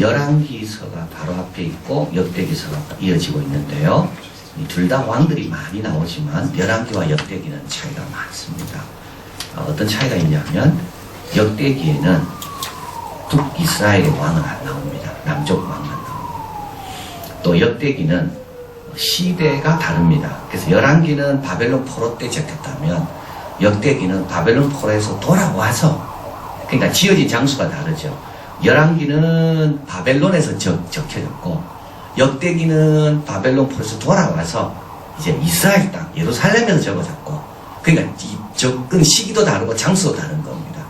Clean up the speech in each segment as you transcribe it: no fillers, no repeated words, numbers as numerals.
열왕기서가 바로 앞에 있고 역대기서가 이어지고 있는데요. 둘 다 왕들이 많이 나오지만 열왕기와 역대기는 차이가 많습니다. 어떤 차이가 있냐면 역대기에는 북이스라엘의 왕은 안 나옵니다. 남쪽 왕만 나옵니다. 또 역대기는 시대가 다릅니다. 그래서 열왕기는 바벨론 포로 때 적혔다면 역대기는 바벨론 포로에서 돌아와서, 그러니까 지어진 장소가 다르죠. 열왕기는 바벨론에서 적혀졌고 역대기는 바벨론 포로에서 돌아와서 이제 이스라엘 땅 예루살렘에서 적어졌고, 그러니까 이 접근 시기도 다르고 장소도 다른 겁니다.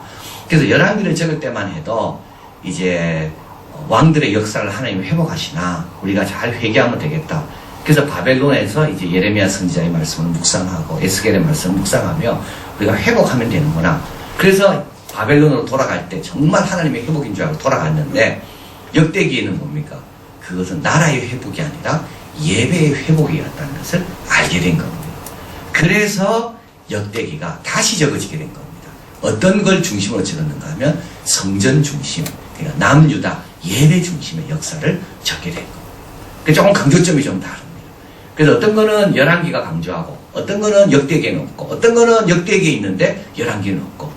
그래서 열왕기를 적을 때만 해도 이제 왕들의 역사를 하나님이 회복하시나 우리가 잘 회개하면 되겠다. 그래서 바벨론에서 이제 예레미야 선지자의 말씀을 묵상하고 에스겔의 말씀을 묵상하며 우리가 회복하면 되는구나. 그래서 바벨론으로 돌아갈 때 정말 하나님의 회복인 줄 알고 돌아갔는데 역대기에는 뭡니까? 그것은 나라의 회복이 아니라 예배의 회복이었다는 것을 알게 된 겁니다. 그래서 역대기가 다시 적어지게 된 겁니다. 어떤 걸 중심으로 적었는가 하면 성전 중심, 그러니까 남유다 예배 중심의 역사를 적게 된 겁니다. 그래서 조금 강조점이 좀 다릅니다. 그래서 어떤 거는 열왕기가 강조하고 어떤 거는 역대기에는 없고 어떤 거는 역대기에 있는데 열왕기는 없고,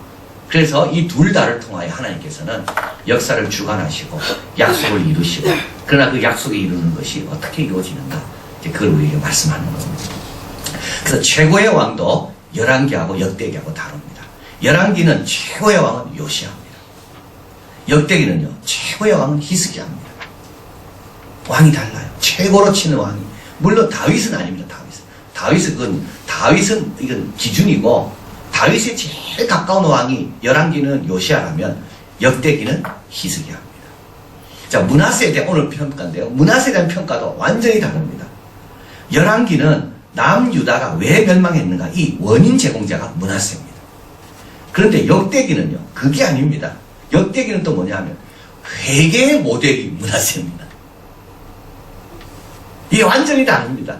그래서 이 둘 다를 통하여 하나님께서는 역사를 주관하시고 약속을 이루시고, 그러나 그 약속을 이루는 것이 어떻게 이루어지는가, 이제 그걸 우리에게 말씀하는 겁니다. 그래서 최고의 왕도 열왕기하고 역대기하고 다릅니다. 열왕기는 최고의 왕은 요시아입니다. 역대기는요 최고의 왕은 히스기야입니다. 왕이 달라요. 최고로 치는 왕이, 물론 다윗은 아닙니다. 다윗은 이건 기준이고, 다윗의 제일 가까운 왕이 열왕기는 요시아라면 역대기는 히스기야입니다. 자, 므낫세에 대한 오늘 평가인데요. 므낫세에 대한 평가도 완전히 다릅니다. 열왕기는 남유다가 왜 멸망했는가, 이 원인 제공자가 므낫세입니다. 그런데 역대기는요 그게 아닙니다. 역대기는 또 뭐냐면 회개의 모델이 므낫세입니다. 이게 완전히 다릅니다.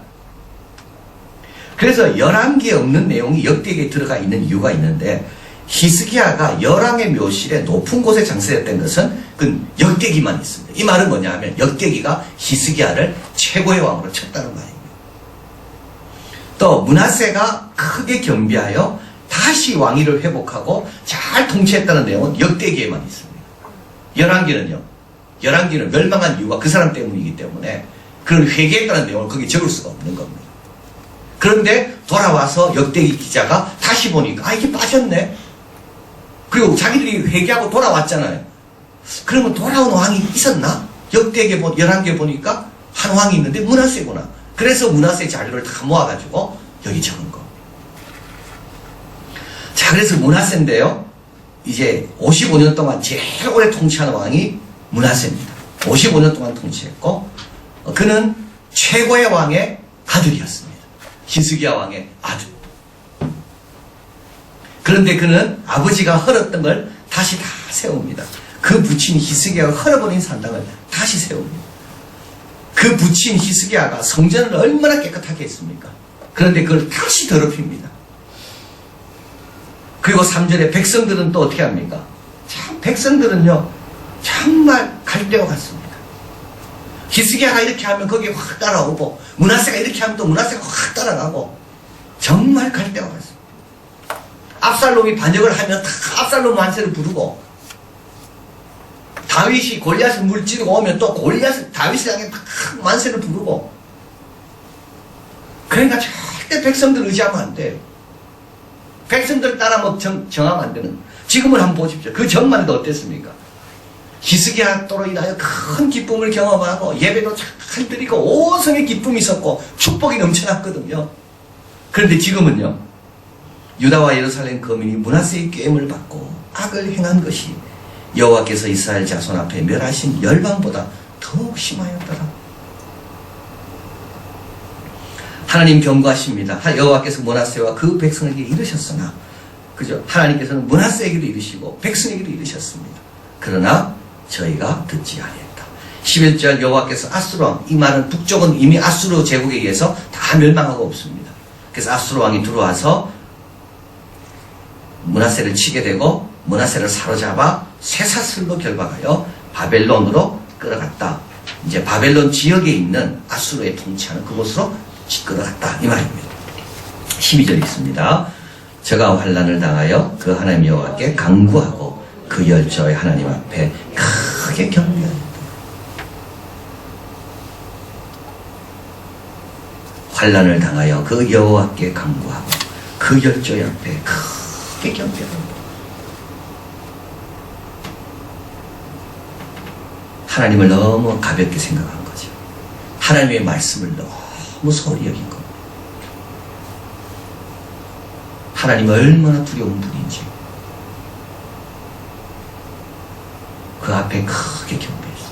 그래서 열왕기에 없는 내용이 역대기에 들어가 있는 이유가 있는데, 히스기야가 열왕의 묘실에 높은 곳에 장사했던 것은 그 역대기만 있습니다. 이 말은 뭐냐면 역대기가 히스기야를 최고의 왕으로 쳤다는 말입니다. 또 므낫세가 크게 겸비하여 다시 왕위를 회복하고 잘 통치했다는 내용은 역대기에만 있습니다. 열왕기는 멸망한 이유가 그 사람 때문이기 때문에 그런 회개했다는 내용을 거기 적을 수가 없는 겁니다. 그런데 돌아와서 역대기 기자가 다시 보니까 이게 빠졌네. 그리고 자기들이 회개하고 돌아왔잖아요. 그러면 돌아온 왕이 있었나? 열왕기에 보니까 한 왕이 있는데 므낫세구나. 그래서 므낫세 자료를 다 모아가지고 여기 적은 거. 자, 그래서 므낫세인데요, 이제 55년 동안 제일 오래 통치하는 왕이 므낫세입니다. 55년 동안 통치했고, 그는 최고의 왕의 아들이었습니다. 히스기야 왕의 아들. 그런데 그는 아버지가 헐었던 걸 다시 다 세웁니다. 그 부친 히스기야가 헐어버린 산당을 다시 세웁니다. 그 부친 히스기야가 성전을 얼마나 깨끗하게 했습니까? 그런데 그걸 다시 더럽힙니다. 그리고 3절에 백성들은 또 어떻게 합니까? 참, 백성들은요 정말 갈대와 같습니다. 히스기야가 이렇게 하면 거기에 확 따라오고, 므낫세가 이렇게 하면 또 므낫세가 확 따라가고, 정말 갈대와 같습니다. 압살롬이 반역을 하면 다 압살롬 만세를 부르고, 다윗이 골리앗을 물찌르고 오면 또 다윗을 향해 막 만세를 부르고. 그러니까 절대 백성들 의지하면 안 돼요. 백성들 따라 정하면 안 되는. 지금을 한번 보십시오. 그 전만 해도 어땠습니까? 히스기야 또로 인하여 큰 기쁨을 경험하고 예배도 잘 드리고 온 성에 기쁨이 있었고 축복이 넘쳐났거든요. 그런데 지금은요, 유다와 예루살렘 거민이 므낫세의 꾀임을 받고 악을 행한 것이 여호와께서 이스라엘 자손 앞에 멸하신 열방보다 더욱 심하였더라. 하나님 경고하십니다. 여호와께서 므낫세와 그 백성에게 이르셨으나, 그죠? 하나님께서는 므낫세에게도 이르시고 백성에게도 이르셨습니다. 그러나 저희가 듣지 아니했다. 11절 여호와께서 아수르 왕, 이 말은 북쪽은 이미 아수르 제국에 의해서 다 멸망하고 없습니다. 그래서 아수르 왕이 들어와서 므낫세를 치게 되고 므낫세를 사로잡아 쇠사슬로 결박하여 바벨론으로 끌어갔다. 이제 바벨론 지역에 있는 아수르의 통치하는 그곳으로 끌어갔다. 이 말입니다. 12절 있습니다. 저가 환난을 당하여 그 하나님 여호와께 간구하고 그 열조의 하나님 앞에 크게 경배하였다. 환난을 당하여 그 여호와께 간구하고 그 열조의 앞에 크게 경배하였다. 하나님을 너무 가볍게 생각한 거죠. 하나님의 말씀을 너무 소홀히 여긴 겁니다. 하나님이 얼마나 두려운 분인지 그 앞에 크게 경배했어.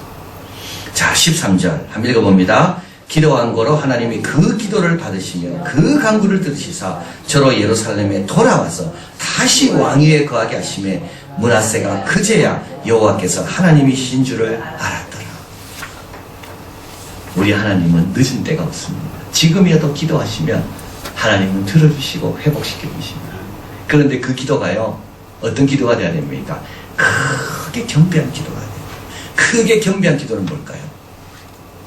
자, 13절 한번 읽어봅니다. 기도한 거로 하나님이 그 기도를 받으시며 그 간구를 들으시사 저로 예루살렘에 돌아와서 다시 왕위에 거하게 하심에 므낫세가 그제야 여호와께서 하나님이신 줄을 알았더라. 우리 하나님은 늦은 때가 없습니다. 지금이라도 기도하시면 하나님은 들어주시고 회복시켜 주십니다. 그런데 그 기도가요, 어떤 기도가 돼야 됩니까? 크게 경배한 기도가 돼요. 크게 경배한 기도는 뭘까요?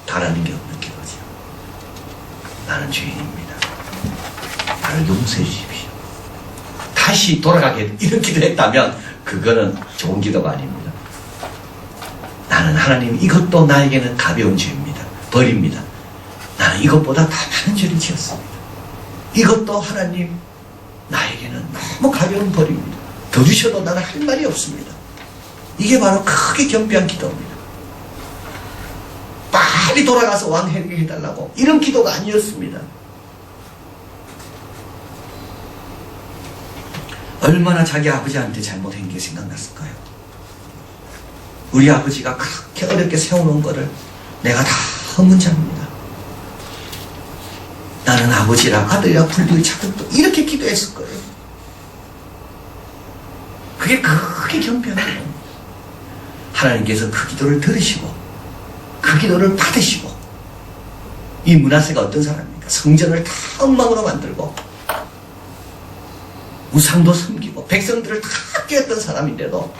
바라는 게 없는 기도죠. 나는 죄인입니다. 나를 용서해 주십시오. 다시 돌아가게 이런 기도했다면 그거는 좋은 기도가 아닙니다. 나는 하나님 이것도 나에게는 가벼운 죄입니다. 벌입니다. 나는 이것보다 다 많은 죄를 지었습니다. 이것도 하나님 나에게는 너무 가벼운 벌입니다. 더 주셔도 나는 할 말이 없습니다. 이게 바로 크게 경배한 기도입니다. 빨리 돌아가서 왕 해달라고 이런 기도가 아니었습니다. 얼마나 자기 아버지한테 잘못한 게 생각났을까요? 우리 아버지가 그렇게 어렵게 세워놓은 거를 내가 다 허문잡니다. 나는 아버지라 아들이라 불리를 찾고 또 이렇게 기도했을 거예요. 그게 크게 경배한 거예요. 하나님께서 그 기도를 들으시고 그 기도를 받으시고 이 므낫세가 어떤 사람입니까? 성전을 다 엉망으로 만들고 우상도 섬기고 백성들을 다 깨웠던 사람인데도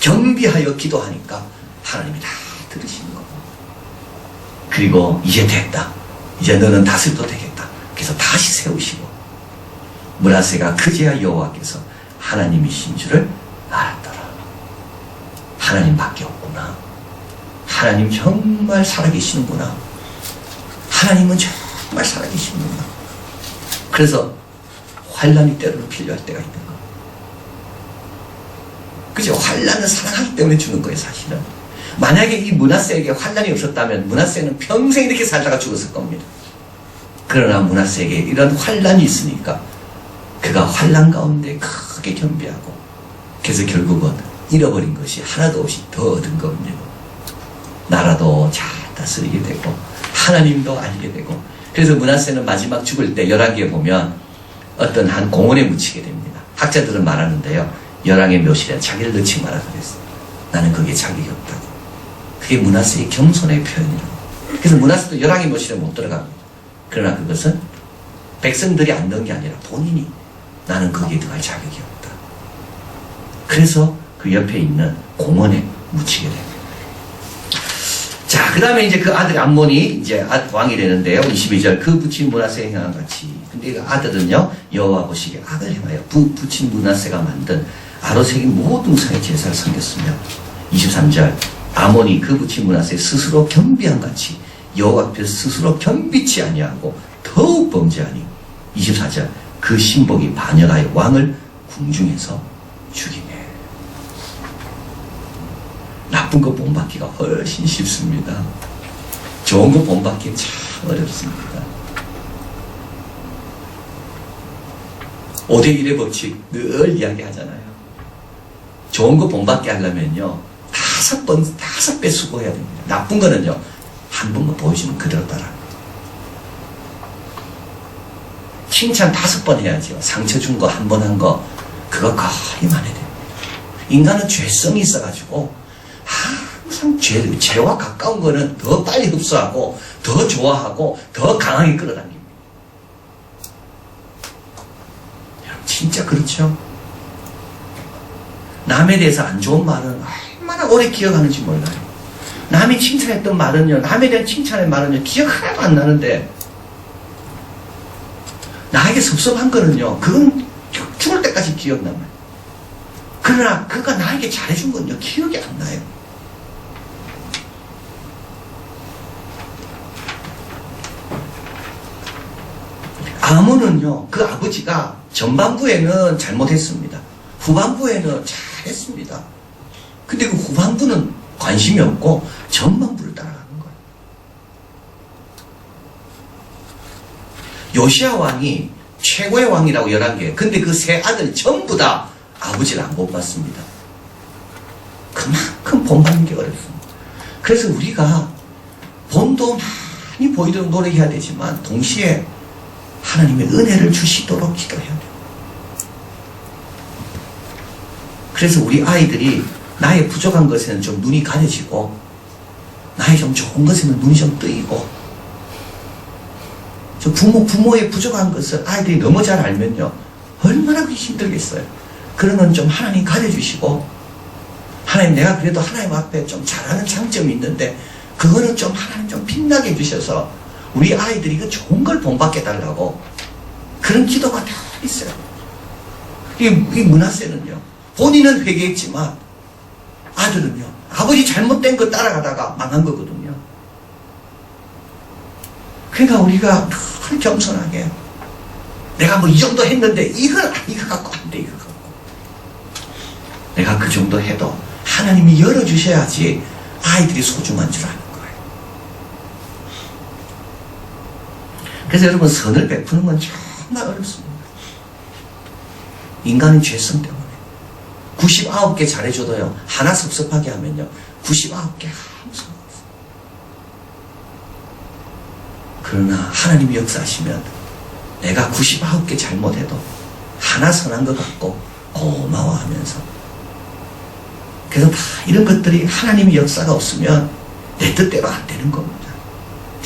경비하여 기도하니까 하나님이 다 들으시는 거고, 그리고 이제 됐다. 이제 너는 다스려도 되겠다. 그래서 다시 세우시고 므낫세가 그제야 여호와께서 하나님이신 줄을 알았더라. 하나님밖에 없구나. 하나님 정말 살아계시는구나. 하나님은 정말 살아계시는구나. 그래서 환난이 때로는 필요할 때가 있는 거. 그죠? 환난은 사랑하기 때문에 주는 거예요, 사실은. 만약에 이 므낫세에게 환난이 없었다면 므낫세는 평생 이렇게 살다가 죽었을 겁니다. 그러나 므낫세에게 이런 환난이 있으니까 그가 환난 가운데 크게 경배하고, 그래서 결국은 잃어버린 것이 하나도 없이 더 얻은 겁니다. 나라도 잘 다스리게 되고 하나님도 알게 되고. 그래서 므낫세는 마지막 죽을 때 열왕기에 보면 어떤 한 공원에 묻히게 됩니다. 학자들은 말하는데요, 열왕의 묘실에 자기를 넣지 마라 그랬어요. 나는 거기에 자격이 없다고. 그게 므낫세의 겸손의 표현이라고. 그래서 므낫세도 열왕의 묘실에 못 들어갑니다. 그러나 그것은 백성들이 안 넣은 게 아니라 본인이 나는 거기에 들어갈 자격이 없다. 그래서 그 옆에 있는 공원에 묻히게 됩니다. 자, 그 다음에 이제 그 아들 암몬이 이제 왕이 되는데요. 22절, 그 부친 므낫세가 행한 같이. 근데 그 아들은요, 여호와 보시기에 악을 행하여 부친 므낫세가 만든 아로색인 모든 상의 제사를 섬겼으며, 23절, 아몬이 그 부친 므낫세 스스로 겸비한 같이 여호와 앞에서 스스로 겸비치 아니하고 더욱 범죄하니, 24절, 그 신복이 반역하여 왕을 궁중에서 죽이네. 나쁜 거 본받기가 훨씬 쉽습니다. 좋은 거 본받기는 참 어렵습니다. 5대1의 법칙 늘 이야기하잖아요. 좋은 거 본받게 하려면요, 5배 수고해야 됩니다. 나쁜 거는요, 한 번만 보여주면 그대로 따라. 칭찬 5번 해야죠. 상처 준 거, 한 번 한 거, 그거 거의 많이 됩니다. 인간은 죄성이 있어가지고 항상 죄와 가까운 거는 더 빨리 흡수하고 더 좋아하고 더 강하게 끌어당깁니다. 여러분 진짜 그렇죠? 남에 대해서 안 좋은 말은 얼마나 오래 기억하는지 몰라요. 남이 칭찬했던 말은요, 남에 대한 칭찬의 말은요, 기억 하나도 안 나는데, 나에게 섭섭한 거는요, 그건 죽을 때까지 기억나요. 그러나 그가 나에게 잘해준 건요, 기억이 안 나요. 아몬은요, 그 아버지가 전반부에는 잘못했습니다. 후반부에는 잘했습니다. 근데 그 후반부는 관심이 없고 전반부를 따라가는 거예요. 요시야 왕이 최고의 왕이라고 11개. 근데 그 세 아들 전부 다 아버지를 안 본받습니다. 그만큼 본받는 게 어렵습니다. 그래서 우리가 본도 많이 보이도록 노력해야 되지만 동시에 하나님의 은혜를 주시도록 기도해야 돼요. 그래서 우리 아이들이 나의 부족한 것에는 좀 눈이 가려지고 나의 좀 좋은 것에는 눈이 좀 뜨이고 부모의 부족한 것을 아이들이 너무 잘 알면요 얼마나 힘들겠어요. 그런 건 좀 하나님 가려주시고 하나님 내가 그래도 하나님 앞에 좀 잘하는 장점이 있는데 그거는 좀 하나님 좀 빛나게 해주셔서 우리 아이들이 그 좋은 걸 본받게 해달라고 그런 기도가 다 있어요. 이 므낫세는요 본인은 회개했지만 아들은요 아버지 잘못된 거 따라가다가 망한 거거든요. 그러니까 우리가 늘 겸손하게 내가 뭐 이 정도 했는데 이거 갖고 안 돼, 이거 갖고 내가 그 정도 해도 하나님이 열어주셔야지 아이들이 소중한 줄 아는 거예요. 그래서 여러분 선을 베푸는 건 정말 어렵습니다. 인간의 죄성 때문에 99개 잘해줘도요 하나 섭섭하게 하면요 99개 아무 상관없어요. 그러나 하나님이 역사하시면 내가 99개 잘못해도 하나 선한 것 같고 고마워하면서 그래서 다 이런 것들이 하나님의 역사가 없으면 내 뜻대로 안 되는 겁니다.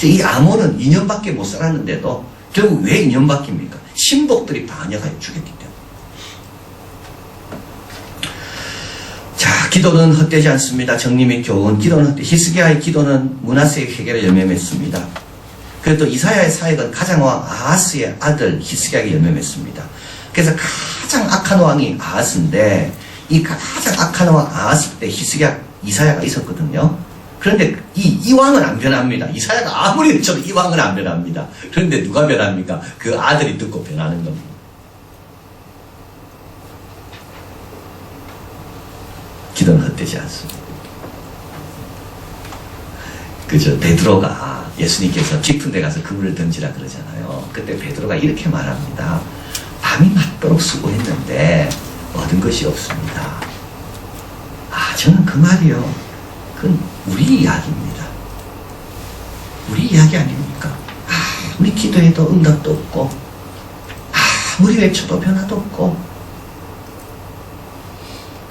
이 아몬은 2년밖에 못 살았는데도 결국 왜 2년밖입니까? 신복들이 반역하여 죽였기 때문에. 자, 기도는 헛되지 않습니다. 정림의 교훈. 기도는 히스기야의 기도는 므낫세의 회개를 열매맺습니다. 그래도 이사야의 사역은 가장왕 아하스의 아들 히스기야에게 열매맺습니다. 그래서 가장 악한 왕이 아하스인데 이 가장 악한 왕 아하스 때 이사야가 있었거든요. 그런데 이 왕은 안 변합니다. 이사야가 아무리 외쳐도 이 왕은 안 변합니다. 그런데 누가 변합니까? 그 아들이 듣고 변하는 겁니다. 기도는 헛되지 않습니다. 그죠? 베드로가 예수님께서 깊은 데 가서 그물을 던지라 그러잖아요. 그때 베드로가 이렇게 말합니다. 밤이 맞도록 수고했는데 얻은 것이 없습니다. 저는 그 말이요. 그건 우리 이야기입니다. 우리 이야기 아닙니까? 아무리 기도해도 응답도 없고 아무리 외쳐도 변화도 없고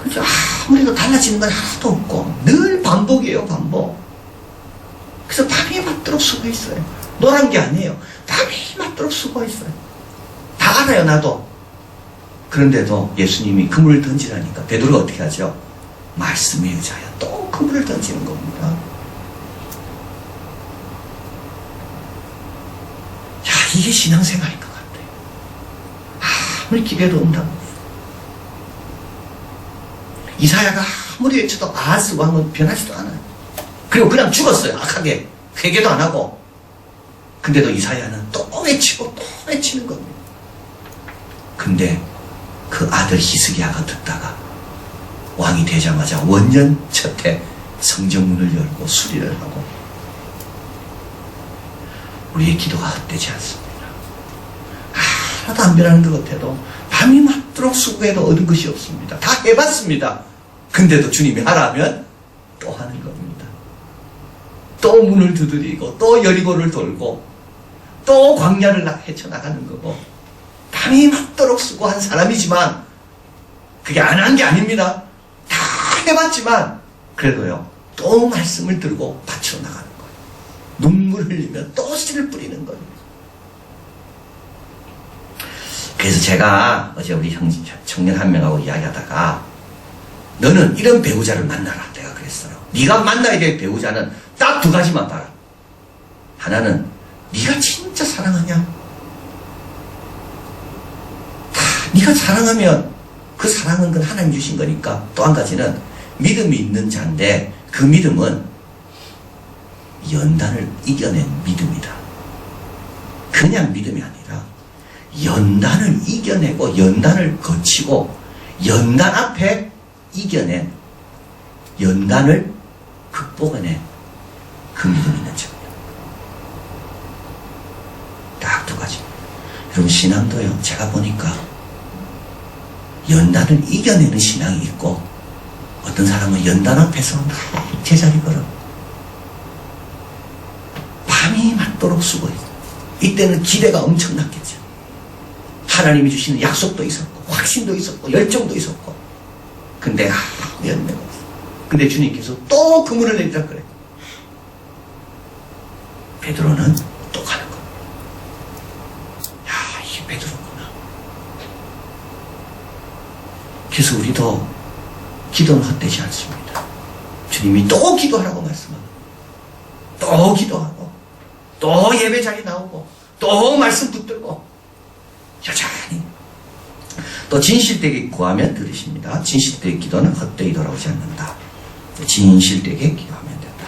그죠? 아무리 더 달라지는 건 하나도 없고 늘 반복이에요. 반복. 그래서 밤이 맞도록 수고했어요. 노란 게 아니에요. 밤이 맞도록 수고했어요. 다 알아요. 나도. 그런데도 예수님이 그물을 던지라니까 베드로가 어떻게 하죠? 말씀에 의지하여 또 그물을 던지는 겁니다. 이게 신앙생활인 것 같아요. 아무리 기대도 응답 없어요. 이사야가 아무리 외쳐도 아하스 왕은 변하지도 않아요. 그리고 그냥 죽었어요. 악하게. 회개도 안 하고. 근데도 이사야는 또 외치고 또 외치는 겁니다. 근데 그 아들 히스기야가 듣다가 왕이 되자마자 원년 첫해 성전문을 열고 수리를 하고 우리의 기도가 헛되지 않습니다. 하나도 안 변하는 것 같아도 밤이 맞도록 수고해도 얻은 것이 없습니다. 다 해봤습니다. 근데도 주님이 하라면 또 하는 겁니다. 또 문을 두드리고 또 여리고를 돌고 또 광야를 헤쳐나가는 거고 밤이 맞도록 수고한 사람이지만 그게 안 한 게 아닙니다. 다 해봤지만 그래도요 또 말씀을 들고 밭으로 나가는 거예요. 눈물 흘리면 또 씨를 뿌리는 거예요. 그래서 제가 어제 우리 청년 한 명하고 이야기하다가 너는 이런 배우자를 만나라 내가 그랬어요. 네가 만나야 될 배우자는 딱 두 가지만 봐라. 하나는 네가 진짜 사랑하냐? 네가 사랑하면 그 사랑은 그 하나님 주신 거니까. 또 한 가지는 믿음이 있는 자인데 그 믿음은 연단을 이겨낸 믿음이다. 그냥 믿음이 아니라 연단을 이겨내고 연단을 거치고 연단 앞에 이겨낸, 연단을 극복해낸 그 믿음이 있는 자입니다. 딱 두 가지. 여러분 신앙도요, 제가 보니까 연단을 이겨내는 신앙이 있고 어떤 사람은 연단 앞에서 제자리 걸어 밤이 맞도록 쓰고 있어요. 이때는 기대가 엄청났겠죠. 하나님이 주시는 약속도 있었고 확신도 있었고 열정도 있었고, 근데 열매가 없어. 근데 주님께서 또 그물을 내리라 그래. 베드로는 또 가는 거야. 야, 이게 베드로구나. 그래서 우리도 기도는 헛되지 않습니다. 주님이 또 기도하라고 말씀하고 또 기도하고 또 예배 자리 나오고 또 말씀 붙들고 여전히 또 진실되게 구하면 들으십니다. 진실되게 기도는 헛되이 돌아오지 않는다. 진실되게 기도하면 된다.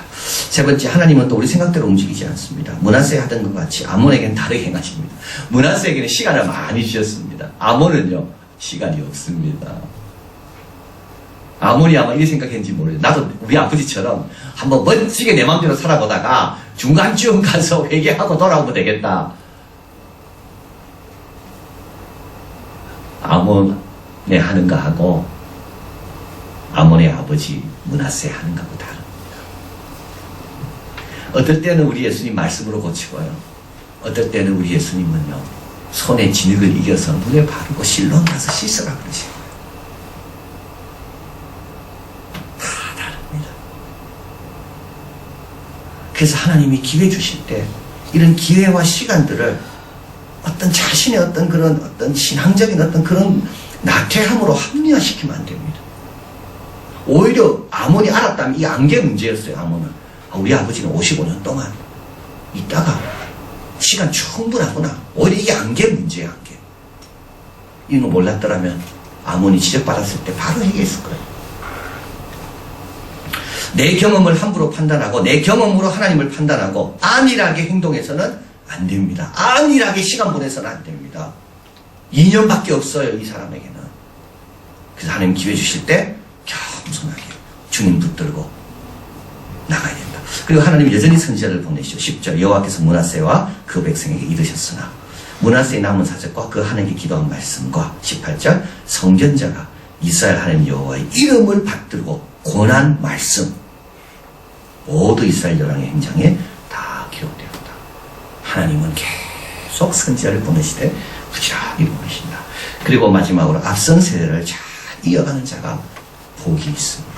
세 번째, 하나님은 또 우리 생각대로 움직이지 않습니다. 므낫세 하던 것 같이 아몬에게는 다르게 행하십니다. 므낫세에게는 시간을 많이 주셨습니다. 아몬은요 시간이 없습니다. 아몬이 아마 이렇게 생각했는지 모르겠어요. 나도 우리 아버지처럼 한번 멋지게 내 마음대로 살아보다가 중간쯤 가서 회개하고 돌아오면 되겠다. 아몬의 하는 거 하고 아몬의 아버지 므낫세 하는 거하고 다릅니다. 어떨 때는 우리 예수님 말씀으로 고치고요, 어떨 때는 우리 예수님은요 손에 진흙을 이겨서 눈에 바르고 실로 가서 씻으라 그러시고 다 다릅니다. 그래서 하나님이 기회 주실 때 이런 기회와 시간들을 어떤 자신의 어떤 그런 어떤 신앙적인 어떤 그런 나태함으로 합리화시키면 안 됩니다. 오히려 아몬이 알았다면 이 안개 문제였어요. 아몬은 우리 아버지는 55년 동안 있다가 시간 충분하구나. 오히려 이게 안개 문제야. 안개. 이거 몰랐더라면 아몬이 지적받았을 때 바로 얘기했을 거예요. 내 경험을 함부로 판단하고 내 경험으로 하나님을 판단하고 안일하게 행동해서는 안 됩니다. 안일하게 시간 보내서는 안 됩니다. 2년밖에 없어요, 이 사람에게는. 그래서 하나님 기회 주실 때 겸손하게 주님 붙들고 나가야 된다. 그리고 하나님 여전히 선지자를 보내시죠. 10절, 여호와께서 므낫세와 그 백성에게 이르셨으나 므낫세의 남은 사적과 그 하나님께 기도한 말씀과 18절, 성전자가 이스라엘 하나님 여호와의 이름을 받들고 권한 말씀 모두 이스라엘 열왕의 행장에 다 기록되었다. 하나님은 계속 선지자를 보내시되 부지런히 보내신다. 그리고 마지막으로 앞선 세대를 잘 이어가는 자가 복이 있습니다.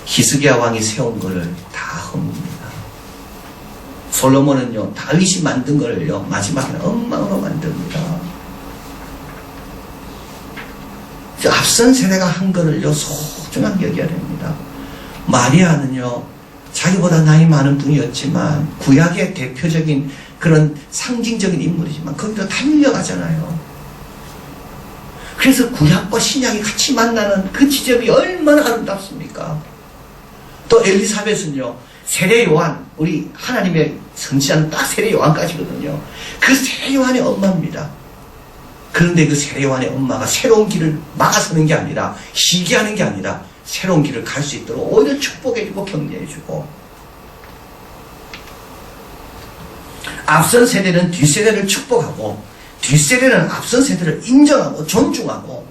히스기야 왕이 세운 것을 다 헐입니다. 솔로몬은요 다윗이 만든 것을요 마지막에는 엉망으로 만듭니다. 앞선 세대가 한 것을요 소중하게 여겨야 됩니다. 마리아는요 자기보다 나이 많은 분이었지만 구약의 대표적인 그런 상징적인 인물이지만 거기도 달려가잖아요. 그래서 구약과 신약이 같이 만나는 그 지점이 얼마나 아름답습니까? 또 엘리사벳은요 세례 요한, 우리 하나님의 선지자는 딱 세례 요한까지거든요. 그 세례 요한의 엄마입니다. 그런데 그 세례 요한의 엄마가 새로운 길을 막아서는 게 아니라 시기하는 게 아니라 새로운 길을 갈 수 있도록 오히려 축복해주고 격려해주고, 앞선 세대는 뒷세대를 축복하고 뒷세대는 앞선 세대를 인정하고 존중하고,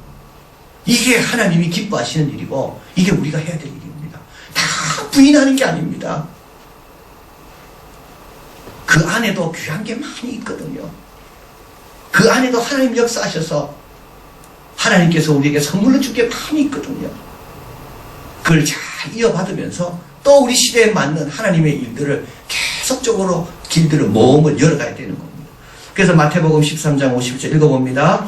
이게 하나님이 기뻐하시는 일이고 이게 우리가 해야 될 일입니다. 다 부인하는 게 아닙니다. 그 안에도 귀한 게 많이 있거든요. 그 안에도 하나님 역사하셔서 하나님께서 우리에게 선물로 줄 게 많이 있거든요. 그걸 잘 이어받으면서 또 우리 시대에 맞는 하나님의 일들을 계속적으로 길들을 모험을 열어가야 되는 겁니다. 그래서 마태복음 13장 50절 읽어봅니다.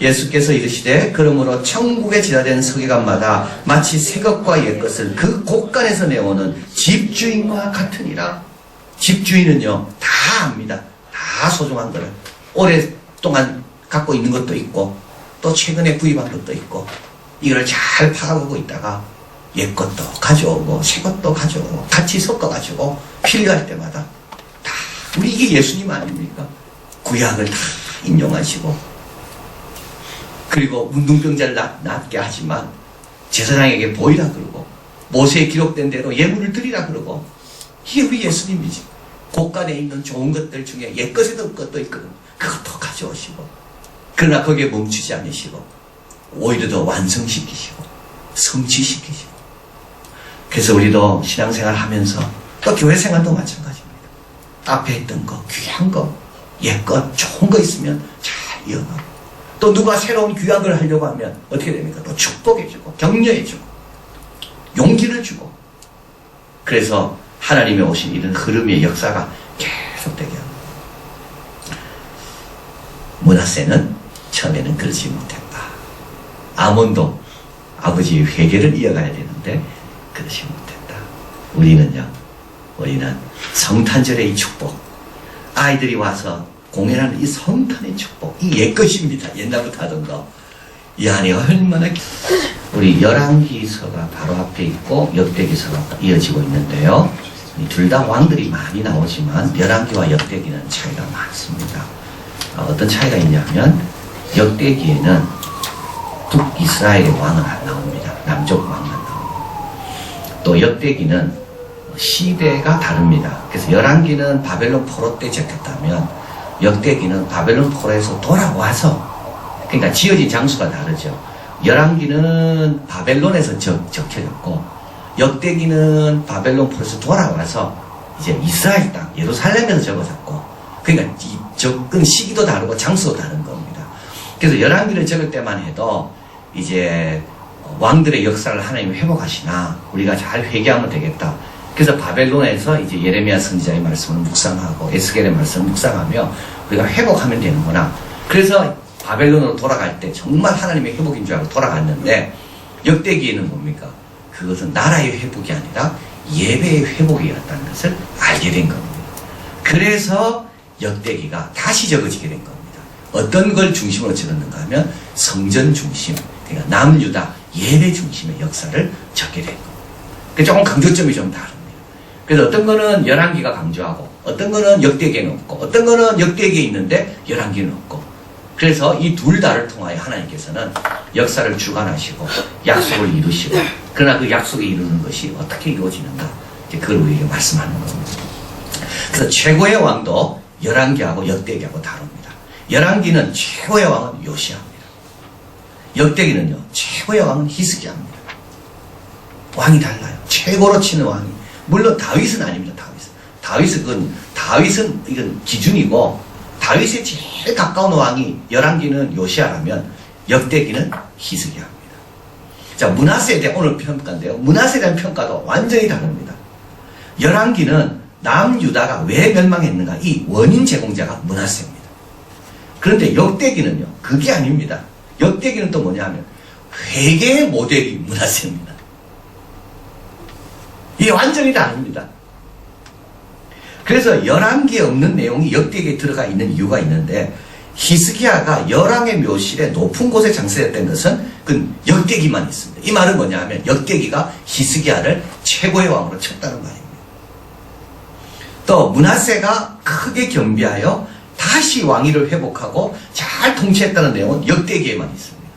예수께서 이르시되 그러므로 천국에 지나된 서기관마다 마치 새 것과 옛 것을 그 곳간에서 내오는 집주인과 같으니라. 집주인은요 다 압니다. 다 소중한 거를 오랫동안 갖고 있는 것도 있고 또 최근에 구입한 것도 있고 이걸 잘 파악하고 있다가 옛 것도 가져오고 새 것도 가져오고 같이 섞어가지고 필요할 때마다 다 우리 이게 예수님 아닙니까? 구약을 다 인용하시고 그리고 문둥병자를 낫게 하지만 제사장에게 보이라 그러고 모세에 기록된 대로 예물을 드리라 그러고 이게 우리 예수님이지. 곳간에 있는 좋은 것들 중에 옛 것에도 것도 있거든. 그것도 가져오시고 그러나 거기에 멈추지 않으시고 오히려 더 완성시키시고 성취시키시고 그래서 우리도 신앙생활 하면서 또 교회생활도 마찬가지입니다. 앞에 있던 거 귀한 거 옛 것 좋은 거 있으면 잘 이어가고 또 누가 새로운 규약을 하려고 하면 어떻게 됩니까? 또 축복해주고 격려해주고 용기를 주고 그래서 하나님의 오신 이런 흐름의 역사가 계속되게 합니다. 므낫세는 처음에는 그러지 못했다. 아몬도 아버지의 회개를 이어가야 되는데 그러지 못했다. 우리는 성탄절의 이 축복 아이들이 와서 공연하는 이 성탄의 축복 이 옛것입니다. 옛날부터 하던 거 이 안에 얼마나 우리 열왕기서가 바로 앞에 있고 역대기서가 이어지고 있는데요. 둘 다 왕들이 많이 나오지만 열왕기와 역대기는 차이가 많습니다. 어떤 차이가 있냐면 역대기에는 북이스라엘의 왕은 안 나옵니다. 남쪽 왕만 나옵니다. 또 역대기는 시대가 다릅니다. 그래서 열왕기는 바벨론 포로 때 적혔다면 역대기는 바벨론 포로에서 돌아와서 그러니까 지어진 장소가 다르죠. 열왕기는 바벨론에서 적혀졌고 역대기는 바벨론 포로에서 돌아와서 이제 이스라엘 땅 예루살렘에서 적어졌고 그러니까 접근 시기도 다르고 장소도 다른 겁니다. 그래서 열왕기를 적을 때만 해도 이제 왕들의 역사를 하나님이 회복하시나 우리가 잘 회개하면 되겠다. 그래서 바벨론에서 이제 예레미야 선지자의 말씀을 묵상하고 에스겔의 말씀을 묵상하며 우리가 회복하면 되는구나. 그래서 바벨론으로 돌아갈 때 정말 하나님의 회복인 줄 알고 돌아갔는데 역대기에는 뭡니까? 그것은 나라의 회복이 아니라 예배의 회복이었다는 것을 알게 된 겁니다. 그래서 역대기가 다시 적어지게 된 겁니다. 어떤 걸 중심으로 적었는가 하면 성전 중심, 그러니까 남유다 예배 중심의 역사를 적게 된 겁니다. 조금 강조점이 좀 다릅니다. 그래서 어떤 거는 열왕기가 강조하고 어떤 거는 역대기에는 없고 어떤 거는 역대기에 있는데 열왕기는 없고 그래서 이 둘 다를 통하여 하나님께서는 역사를 주관하시고 약속을 이루시고 그러나 그 약속을 이루는 것이 어떻게 이루어지는가 이제 그걸 우리에게 말씀하는 겁니다. 그래서 최고의 왕도 열왕기하고 역대기하고 다릅니다. 열왕기는 최고의 왕은 요시아입니다. 역대기는요 최고의 왕은 히스기야입니다. 왕이 달라요. 최고로 치는 왕이 물론 다윗은 아닙니다. 다윗은 이건 기준이고 다윗의 제일 가까운 왕이 열왕기는 요시아라면 역대기는 히스기야입니다. 자, 므낫세에 대한 오늘 평가인데요. 므낫세에 대한 평가도 완전히 다릅니다. 열왕기는 남유다가 왜 멸망했는가 이 원인 제공자가 므낫세입니다. 그런데 역대기는요 그게 아닙니다. 역대기는 또 뭐냐면 회개의 모델이 므낫세입니다. 이게 완전히 다릅니다. 그래서 열왕기에 없는 내용이 역대기에 들어가 있는 이유가 있는데 히스기야가 열왕의 묘실에 높은 곳에 장사했던 것은 그 역대기만 있습니다. 이 말은 뭐냐 하면 역대기가 히스기야를 최고의 왕으로 쳤다는 말입니다. 또 므낫세가 크게 겸비하여 다시 왕위를 회복하고 잘 통치했다는 내용은 역대기에만 있습니다.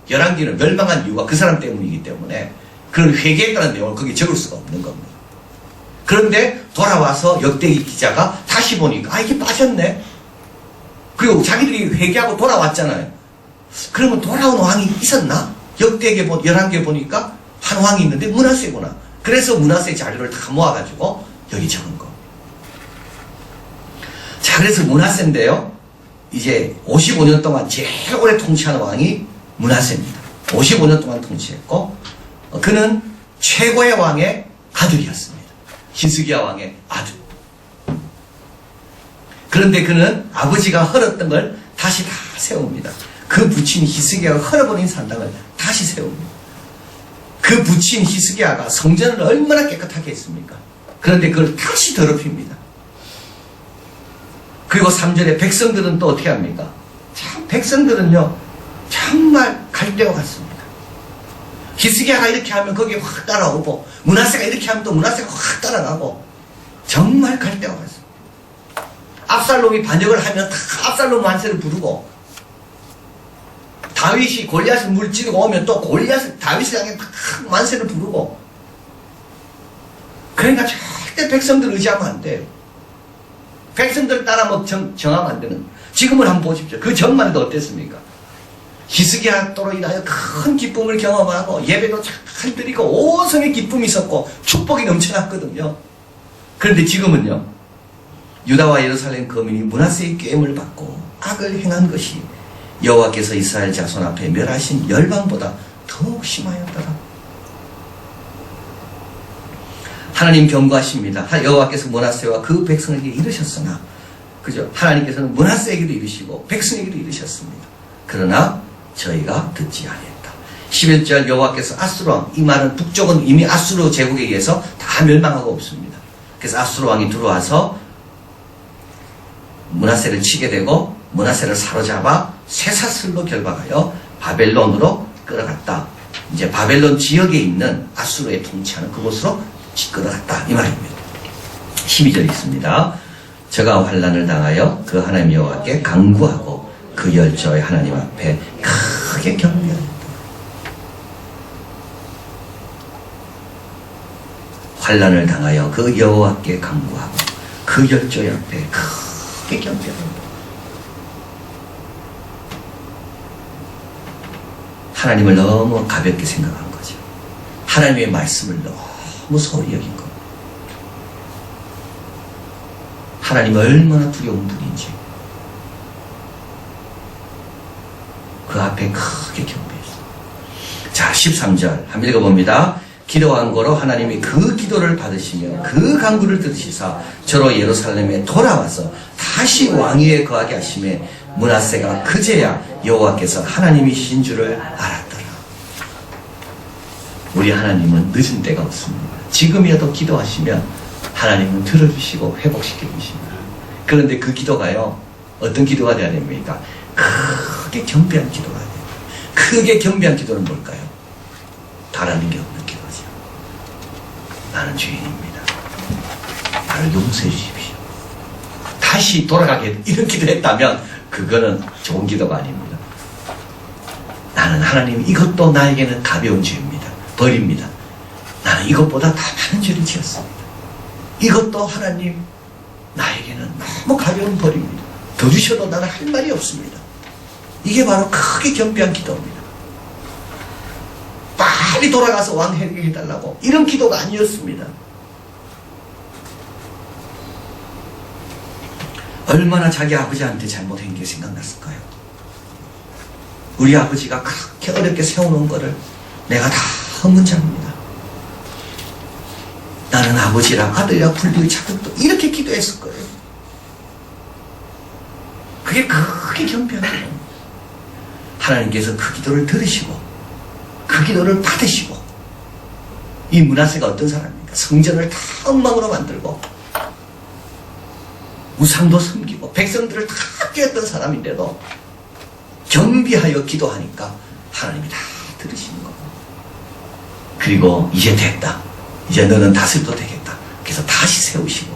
열왕기는 멸망한 이유가 그 사람 때문이기 때문에 그런 회개했다는 내용을 거기 적을 수가 없는 겁니다. 그런데 돌아와서 역대기 기자가 다시 보니까 이게 빠졌네. 그리고 자기들이 회개하고 돌아왔잖아요. 그러면 돌아온 왕이 있었나? 열왕기에 보니까 한 왕이 있는데 므낫세구나. 그래서 므낫세 자료를 다 모아가지고 여기 적은 거. 자, 그래서 므낫세인데요. 이제 55년 동안 제일 오래 통치하는 왕이 므낫세입니다. 55년 동안 통치했고 그는 최고의 왕의 아들이었습니다. 히스기야 왕의 아들. 그런데 그는 아버지가 헐었던 걸 다시 다 세웁니다. 그 부친 히스기야가 헐어버린 산당을 다시 세웁니다. 그 부친 히스기야가 성전을 얼마나 깨끗하게 했습니까? 그런데 그걸 다시 더럽힙니다. 그리고 3절에 백성들은 또 어떻게 합니까? 참 백성들은요 정말 갈대와 같습니다. 히스기야가 이렇게 하면 거기에 확 따라오고 므낫세가 이렇게 하면 또 므낫세가 확 따라가고 정말 갈대와 같습니다. 압살롬이 반역을 하면 다 압살롬 만세를 부르고 다윗이 골리앗을 물찌르고 오면 또 다윗을 향해 막 만세를 부르고 그러니까 절대 백성들 의지하면 안 돼요. 백성들 따라 뭐 정하면 안 되는. 지금을 한번 보십시오. 그 전만 해도 어땠습니까? 히스기야 또로 인하여 큰 기쁨을 경험하고 예배도 잘 드리고 온 성에 기쁨이 있었고 축복이 넘쳐났거든요. 그런데 지금은요 유다와 예루살렘 거민이 므낫세의 꾀임을 받고 악을 행한 것이 여호와께서 이스라엘 자손 앞에 멸하신 열방보다 더욱 심하였더라. 하나님 경고하십니다. 여호와께서 므낫세와 그 백성에게 이르셨으나 그죠? 하나님께서는 므낫세에게도 이르시고 백성에게도 이르셨습니다. 그러나 저희가 듣지 아니했다. 11절 여호와께서 아수르 왕, 이 말은 북쪽은 이미 아수르 제국에 의해서 다 멸망하고 없습니다. 그래서 아수르 왕이 들어와서 므낫세를 치게 되고 므낫세를 사로잡아 쇠사슬로 결박하여 바벨론으로 끌어갔다. 이제 바벨론 지역에 있는 아수르의 통치하는 그곳으로 끌어갔다 이 말입니다. 12절에 있습니다. 저가 환난을 당하여 그 하나님 여호와께 간구하고 그 열조의 하나님 앞에 크게 경배하였다. 환난을 당하여 그 여호와께 간구하고 그 열조의 앞에 크게 경배하였다. 하나님을 너무 가볍게 생각한 거죠. 하나님의 말씀을 너무 소홀히 여긴 거. 하나님 얼마나 두려운 분인지 그 앞에 크게 경배했어요. 자, 13절 한번 읽어봅니다. 기도한 거로 하나님이 그 기도를 받으시며 그 간구를 들으시사 저로 예루살렘에 돌아와서 다시 왕위에 거하게 하심에 므낫세가 그제야 여호와께서 하나님이신 줄을 알았더라. 우리 하나님은 늦은 때가 없습니다. 지금이라도 기도하시면 하나님은 들어주시고 회복시켜 주십니다. 그런데 그 기도가요 어떤 기도가 돼야 됩니까? 크게 경배한 기도가 돼요. 크게 경배한 기도는 뭘까요? 바라는 게 없는 기도죠. 나는 죄인입니다. 나를 용서해 주십시오. 다시 돌아가게 이런 기도했다면 그거는 좋은 기도가 아닙니다. 나는 하나님 이것도 나에게는 가벼운 죄입니다. 벌입니다. 나는 이것보다 다 많은 죄를 지었습니다. 이것도 하나님 나에게는 너무 가벼운 벌입니다. 더 주셔도 나는 할 말이 없습니다. 이게 바로 크게 경배한 기도입니다. 빨리 돌아가서 왕에게 해달라고 이런 기도가 아니었습니다. 얼마나 자기 아버지한테 잘못한 게 생각났을까요? 우리 아버지가 그렇게 어렵게 세워놓은 거를 내가 다 허문 자입니다. 나는 아버지랑 아들이라 불리의 자격도 이렇게 기도했을 거예요. 그게 크게 경배한 거예요. 하나님께서 그 기도를 들으시고 그 기도를 받으시고 이 므낫세가 어떤 사람입니까? 성전을 다 엉망으로 만들고 우상도 섬기고 백성들을 다 깨었던 사람인데도 경비하여 기도하니까 하나님이 다 들으시는 거예요. 그리고 이제 됐다. 이제 너는 다스려도 되겠다. 그래서 다시 세우시고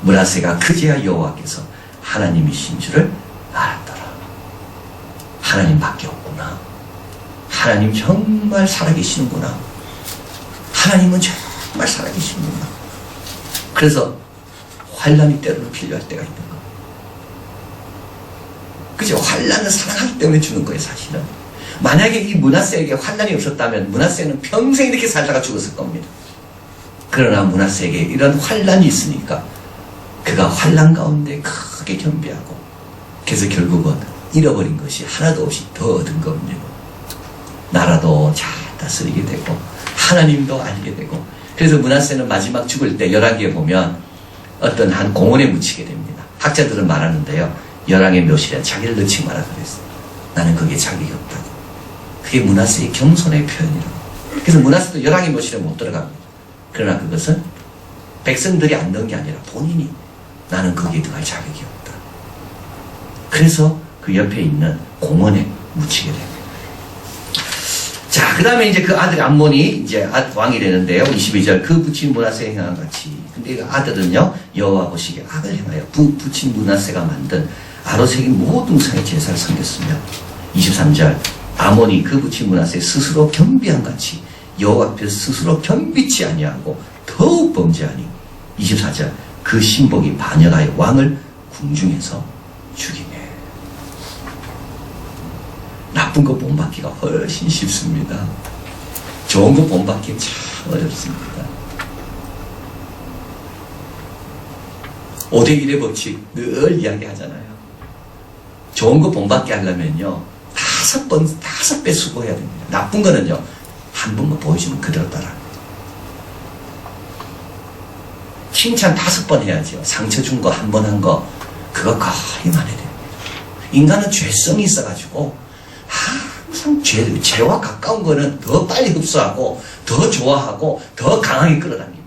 므낫세가 그제야 여호와께서 하나님이신 줄을 알았더라. 하나님밖에 없구나. 하나님 정말 살아계시는구나. 하나님은 정말 살아계시는구나. 그래서 환난이 때로는 필요할 때가 있는 거. 그죠? 환난을 사랑하기 때문에 주는 거예요, 사실은. 만약에 이 므낫세에게 환난이 없었다면 므낫세는 평생 이렇게 살다가 죽었을 겁니다. 그러나 므낫세에게 이런 환난이 있으니까 그가 환난 가운데 크게 경배하고 그래서 결국은 잃어버린 것이 하나도 없이 더 얻은 겁니다. 나라도 잘 다스리게 되고 하나님도 알게 되고 그래서 므낫세는 마지막 죽을 때 열왕기에 보면 어떤 한 공원에 묻히게 됩니다. 학자들은 말하는데요. 열왕의 묘실에 자기를 넣지 마라 그랬어. 나는 거기에 자격이 없다고. 그게 므낫세의 겸손의 표현이라고. 그래서 므낫세도 열왕의 묘실에 못 들어갑니다. 그러나 그것은 백성들이 안 넣은 게 아니라 본인이 나는 거기에 들어갈 자격이 없다. 그래서 그 옆에 있는 공원에 묻히게 됩니다. 자, 그 다음에 이제 그 아들 암몬이 이제 왕이 되는데요. 22절. 그 부친 므낫세가 행한 같이. 근데 그 아들은요, 여호와 보시기에 악을 행하여 부친 므낫세가 만든 아로색인 모든 우상의 제사를 섬겼으며 23절. 아몬이 그 부친 므낫세 스스로 겸비한 같이 여호와 앞에서 스스로 겸비치 아니하고 더욱 범죄하니 24절. 그 신복이 반역하여 왕을 궁중에서 죽이네. 나쁜 거 본받기가 훨씬 쉽습니다. 좋은 거 본받기는 참 어렵습니다. 5대1의 법칙 늘 이야기하잖아요. 좋은 거 본받기 하려면요 5배 수고해야 됩니다. 나쁜 거는요 한 번만 보여주면 그대로 따라합니다. 칭찬 5번 해야죠. 상처 준 거 한 번 한 거 그거 거의 많이 됩니다. 인간은 죄성이 있어가지고 항상 죄와 가까운 거는 더 빨리 흡수하고 더 좋아하고 더 강하게 끌어당깁니다.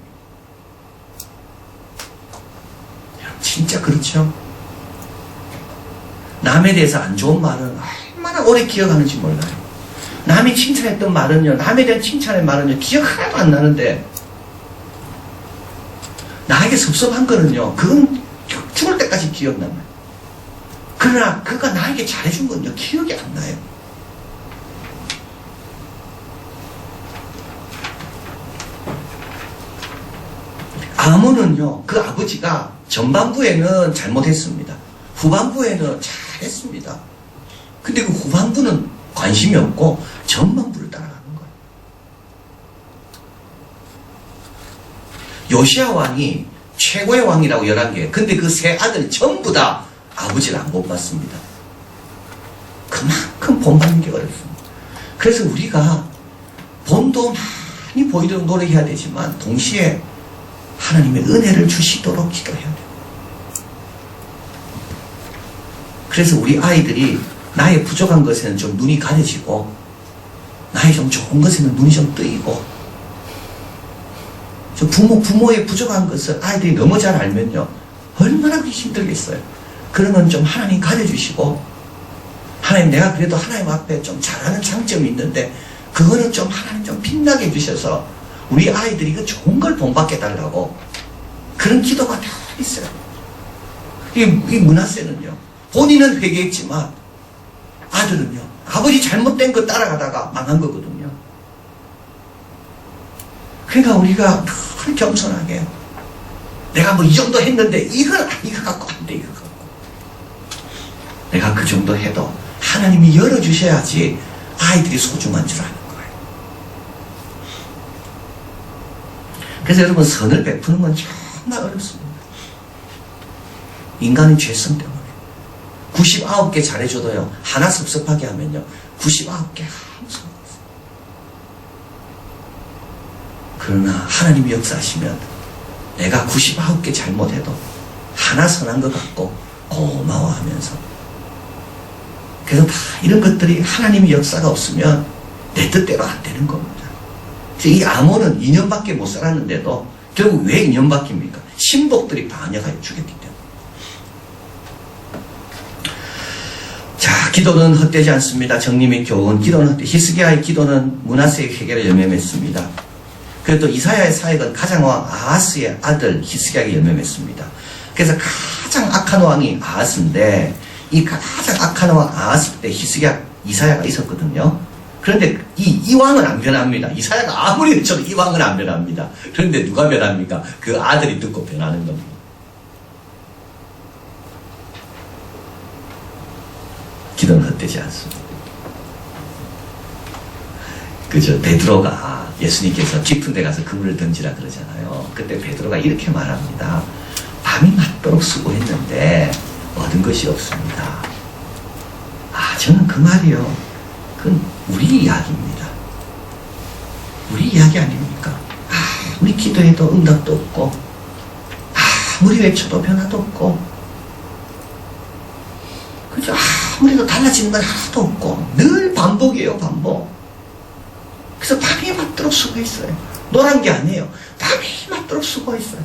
진짜 그렇죠? 남에 대해서 안 좋은 말은 얼마나 오래 기억하는지 몰라요. 남이 칭찬했던 말은요, 남에 대한 칭찬의 말은요, 기억 하나도 안 나는데, 나에게 섭섭한 거는요, 그건 죽을 때까지 기억나요. 그러나 그가 나에게 잘해준 건요, 기억이 안 나요. 아몬은요, 그 아버지가 전반부에는 잘못했습니다. 후반부에는 잘했습니다. 근데 그 후반부는 관심이 없고 전반부를 따라가는 거예요. 요시야 왕이 최고의 왕이라고 11개. 근데 그 세 아들 전부 다 아버지를 안 본받습니다. 그만큼 본받는 게 어렵습니다. 그래서 우리가 본도 많이 보이도록 노력해야 되지만 동시에 하나님의 은혜를 주시도록 기도해야 돼요. 그래서 우리 아이들이 나의 부족한 것에는 좀 눈이 가려지고 나의 좀 좋은 것에는 눈이 좀 뜨이고 부모의 부족한 것을 아이들이 너무 잘 알면요 얼마나 힘들겠어요. 그러면 좀 하나님 가려주시고 하나님 내가 그래도 하나님 앞에 좀 잘하는 장점이 있는데 그거는 좀 하나님 좀 빛나게 해주셔서 우리 아이들이 그 좋은 걸 본받게 해달라고 그런 기도가 다 있어요. 이 므낫세는요 본인은 회개했지만 아들은요 아버지 잘못된 거 따라가다가 망한 거거든요. 그러니까 우리가 늘 겸손하게 내가 뭐 이 정도 했는데 이거 갖고 안 돼. 이거 갖고 내가 그 정도 해도 하나님이 열어주셔야지 아이들이 소중한 줄 아는 거예요. 그래서 여러분 선을 베푸는 건 정말 어렵습니다. 인간의 죄성 때문에 99개 잘해줘도요 하나 섭섭하게 하면요 99개 항상 그러나 하나님이 역사하시면 내가 99개 잘못해도 하나 선한 것 같고 고마워하면서 그래서 다 이런 것들이 하나님의 역사가 없으면 내 뜻대로 안 되는 겁니다. 이 아몬은 2년밖에 못 살았는데도 결국 왜 2년밖입니까? 신복들이 반역하여 죽였기 때문에. 자, 기도는 헛되지 않습니다. 정님의 교훈, 기도는 헛되지. 히스기야의 기도는 므낫세의 회개를 열매맺습니다. 그리고 또 이사야의 사역은 가장왕 아하스의 아들 히스기야에게 열매맺습니다. 그래서 가장 악한 왕이 아하스인데 이 가장 악한 왕 아하스 때 이사야가 있었거든요. 그런데 이 왕은 안 변합니다. 이사야가 아무리 외쳐도 이 왕은 안 변합니다. 그런데 누가 변합니까? 그 아들이 듣고 변하는 겁니다. 기도는 헛되지 않습니다. 그죠? 베드로가 예수님께서 깊은 데 가서 그물을 던지라 그러잖아요. 그때 베드로가 이렇게 말합니다. 밤이 맞도록 수고했는데 얻은 것이 없습니다. 저는 그 말이요. 그건 우리 이야기입니다. 우리 이야기 아닙니까? 아무리 기도해도 응답도 없고 아무리 외쳐도 변화도 없고 아무래도 달라지는 건 하나도 없고 늘 반복이에요, 반복. 그래서 밤이 맞도록 수고했어요. 노란 게 아니에요. 밤이 맞도록 수고했어요.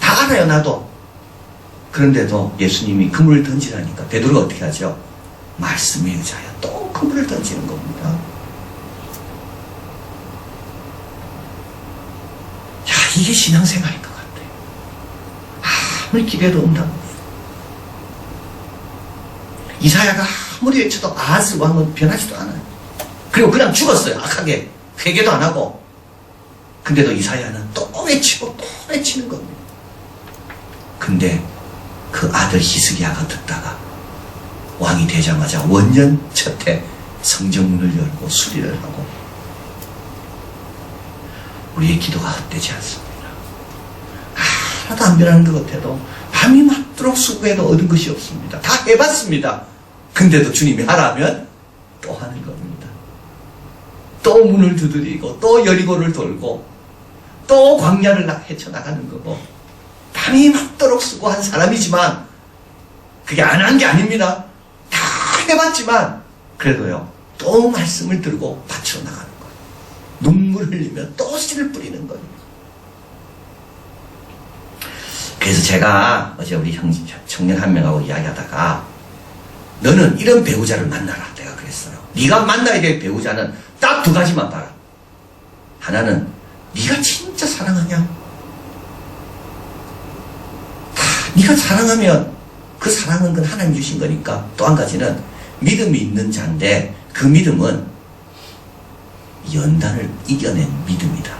다 알아요, 나도. 그런데도 예수님이 그물을 던지라니까 베드로가 어떻게 하죠? 말씀에 의지하여 또 그물을 던지는 겁니다. 야, 이게 신앙생활인 것 같아요. 아무리 기대도 응답 없어요. 이사야가 아무리 외쳐도 아하스 왕은 변하지도 않아요. 그리고 그냥 죽었어요. 악하게. 회개도 안 하고. 근데도 이사야는 또 외치고 또 외치는 겁니다. 근데 그 아들 히스기야가 듣다가 왕이 되자마자 원년 첫해 성전문을 열고 수리를 하고 우리의 기도가 헛되지 않습니다. 하나도 안 변하는 것 같아도 밤이 맞도록 수고해도 얻은 것이 없습니다. 다 해봤습니다. 근데도 주님이 하라면 또 하는 겁니다. 또 문을 두드리고 또 여리고를 돌고 또 광야를 헤쳐나가는 거고 밤이 맞도록 수고한 사람이지만 그게 안 한 게 아닙니다. 다 해봤지만 그래도요 또 말씀을 들고 바치러 나가는 거예요. 눈물 흘리며 또 씨를 뿌리는 거예요. 그래서 제가 어제 우리 청년 한 명하고 이야기하다가 너는 이런 배우자를 만나라 내가 그랬어요. 네가 만나야 될 배우자는 딱 두 가지만 봐라. 하나는 네가 진짜 사랑하냐? 네가 사랑하면 그 사랑은 건 하나님 주신 거니까. 또 한 가지는 믿음이 있는 자인데 그 믿음은 연단을 이겨낸 믿음이다.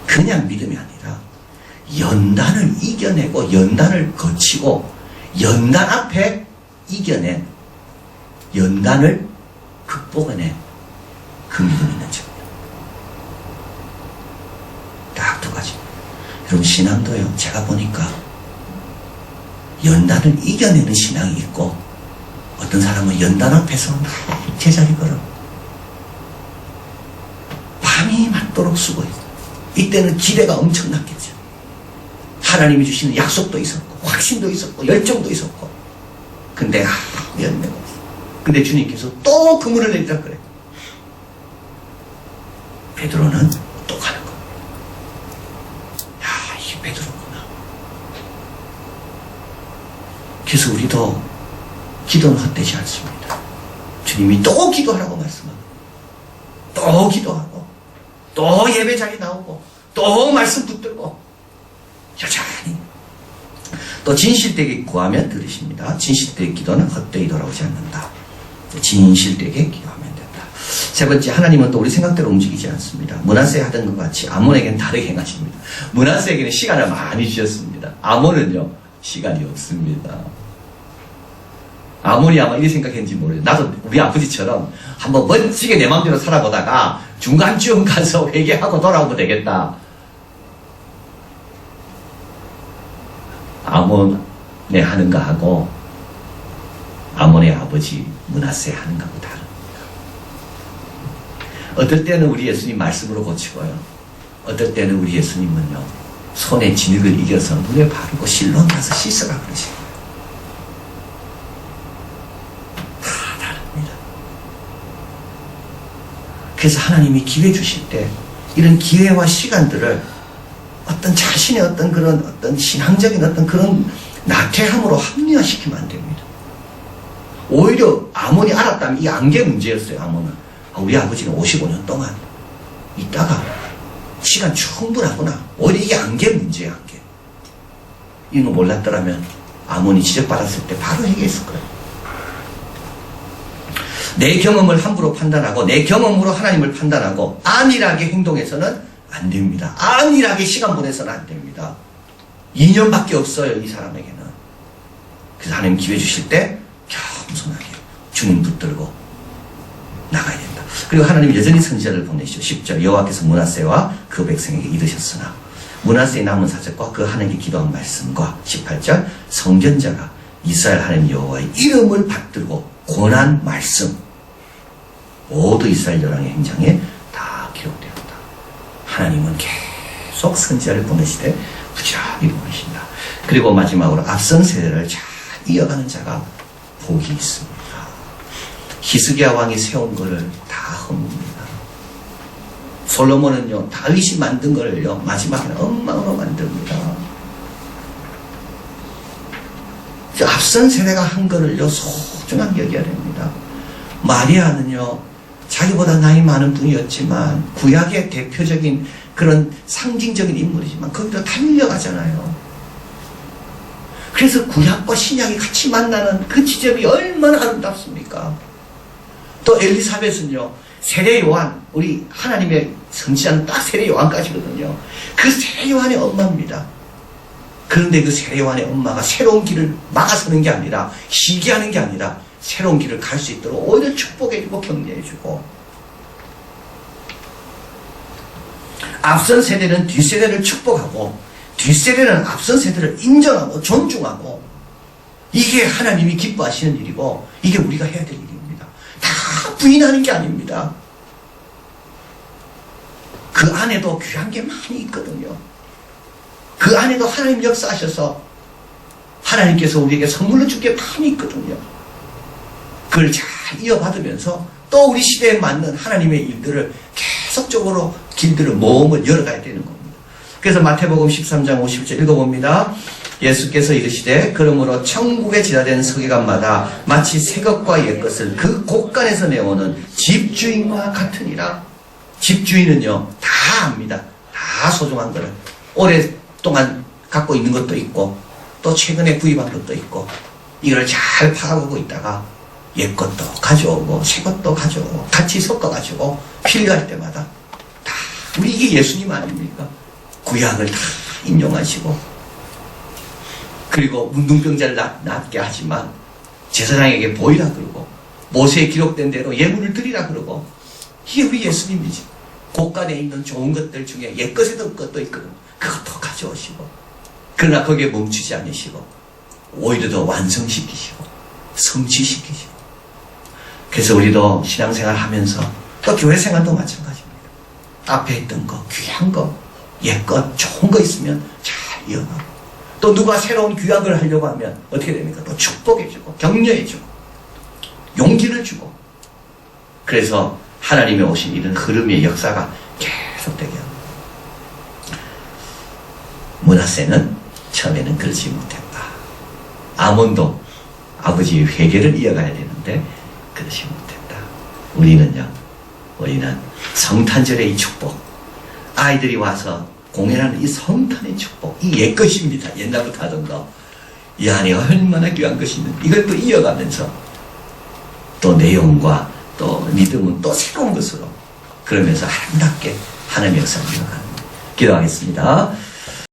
그냥 믿음이 아니라 연단을 이겨내고 연단을 거치고 연단 앞에 이겨낸 연단을 극복해낸 그 믿음이 있는 자입니다. 딱 두 가지. 여러분 신앙도요 제가 보니까 연단을 이겨내는 신앙이 있고 어떤 사람은 연단 앞에서 제자리 걸어 밤이 맞도록 수고해요. 이때는 기대가 엄청났겠죠. 하나님이 주시는 약속도 있었고 확신도 있었고 열정도 있었고 근데 열매가 없어. 근데 주님께서 또 그물을 내리라 그래. 베드로는 또 가는 겁니다. 야, 이게 베드로구나. 그래서 우리도 기도는 헛되지 않습니다. 주님이 또 기도하라고 말씀합니다. 또 기도하고 또 예배 자리 나오고 또 말씀 붙들고 여전히 또 진실되게 구하면 들으십니다. 진실되게 기도는 헛되이 돌아오지 않는다. 진실되게 기도하면 된다. 세 번째, 하나님은 또 우리 생각대로 움직이지 않습니다. 므낫세 하던 것 같이 아몬에게는 다르게 행하십니다. 므낫세에게는 시간을 많이 주셨습니다. 아몬은요 시간이 없습니다. 아몬이 아마 이렇게 생각했는지 모르겠어요. 나도 우리 아버지처럼 한번 멋지게 내 마음대로 살아보다가 중간쯤 가서 회개하고 돌아오면 되겠다. 아몬의 하는 거 하고 아몬의 아버지 므낫세 하는 거하고 다릅니다. 어떨 때는 우리 예수님 말씀으로 고치고요. 어떨 때는 우리 예수님은요 손에 진흙을 이겨서 눈에 바르고 실로 나서 씻으라 그러시고 다 다릅니다. 그래서 하나님이 기회 주실 때 이런 기회와 시간들을 어떤 자신의 어떤 그런 어떤 신앙적인 어떤 그런 나태함으로 합리화시키면 안 됩니다. 오히려 아몬이 알았다면 이 안개 문제였어요. 아몬은 우리 아버지는 55년 동안 있다가 시간 충분하구나. 오히려 이 안개 문제야. 안개. 이런 거 몰랐더라면 아몬이 지적받았을 때 바로 해결했을 거예요. 내 경험을 함부로 판단하고 내 경험으로 하나님을 판단하고 안일하게 행동해서는 안 됩니다. 안일하게 시간 보내서는 안 됩니다. 2년밖에 없어요. 이 사람에게는. 그래서 하나님 기회 주실 때 겸손하게 주님 붙들고 나가야 된다. 그리고 하나님 여전히 선지자를 보내시죠. 10절 여호와께서 므낫세와 그 백성에게 이르셨으나 므낫세의 남은 사적과 그 하나님께 기도한 말씀과 18절 성전자가 이스라엘 하나님 여호와의 이름을 받들고 권한 말씀 모두 이스라엘 열왕의 행장에 다 기록되었다. 하나님은 계속 선지자를 보내시되 부지런히 보내신다. 그리고 마지막으로 앞선 세대를 잘 이어가는 자가 복이 있습니다. 히스기야 왕이 세운 것을 다 허뭅니다. 솔로몬은요, 다윗이 만든 걸요, 마지막에 엉망으로 만듭니다. 앞선 세대가 한 거를요, 소중하게 여겨야 됩니다. 마리아는요, 자기보다 나이 많은 분이었지만, 구약의 대표적인 그런 상징적인 인물이지만, 거기도 달려가잖아요. 그래서 구약과 신약이 같이 만나는 그 지점이 얼마나 아름답습니까? 또 엘리사벳은요, 세례 요한, 우리 하나님의 선지자는 딱 세례 요한까지거든요. 그 세례 요한의 엄마입니다. 그런데 그 세례 요한의 엄마가 새로운 길을 막아서는 게 아니라, 시기하는 게 아니라, 새로운 길을 갈 수 있도록 오히려 축복해주고 격려해주고, 앞선 세대는 뒷세대를 축복하고, 뒷세대는 앞선 세대를 인정하고 존중하고, 이게 하나님이 기뻐하시는 일이고, 이게 우리가 해야 될 일입니다. 다 부인하는 게 아닙니다. 그 안에도 귀한 게 많이 있거든요. 그 안에도 하나님 역사하셔서 하나님께서 우리에게 선물로 줄 게 많이 있거든요. 그걸 잘 이어받으면서 또 우리 시대에 맞는 하나님의 일들을 계속적으로 길들을 모험을 열어가야 되는 겁니다. 그래서 마태복음 13장 50절 읽어봅니다. 예수께서 이르시되 그러므로 천국에 지나된 서기관마다 마치 새 것과 옛 것을 그 곳간에서 내오는 집주인과 같으니라. 집주인은요, 다 압니다. 다 소중한 거를. 오랫동안 갖고 있는 것도 있고 또 최근에 구입한 것도 있고, 이걸 잘 파악하고 있다가 옛 것도 가져오고 새 것도 가져오고 같이 섞어가지고 필요할 때마다 다, 우리 이게 예수님 아닙니까? 구약을 다 인용하시고, 그리고 문둥병자를 낫게 하지만 제사장에게 보이라 그러고, 모세에 기록된 대로 예물을 드리라 그러고, 이게 우리 예수님이지. 곳간에 있는 좋은 것들 중에 옛 것에도 것도 있거든. 그것도 가져오시고, 그러나 거기에 멈추지 않으시고 오히려 더 완성시키시고 성취시키시고. 그래서 우리도 신앙생활 하면서, 또 교회생활도 마찬가지입니다. 앞에 있던 거, 귀한 거, 옛것, 좋은 거 있으면 잘 이어가고, 또 누가 새로운 귀한 걸 하려고 하면 어떻게 됩니까? 또 축복해주고 격려해주고 용기를 주고. 그래서 하나님의 오신 이런 흐름의 역사가 계속되게 합니다. 므낫세는 처음에는 그렇지 못했다. 아몬도 아버지의 회개를 이어가야 되는데 그렇지 못했다. 우리는 성탄절의 이 축복, 아이들이 와서 공연하는 이 성탄의 축복, 이 옛것입니다. 옛날부터 하던 거, 이 안에 얼마나 귀한 것이 있는지 이걸 또 이어가면서 또 내용과 또 믿음은 또 새로운 것으로, 그러면서 아름답게 하나님의 역사를 이어가는, 기도하겠습니다.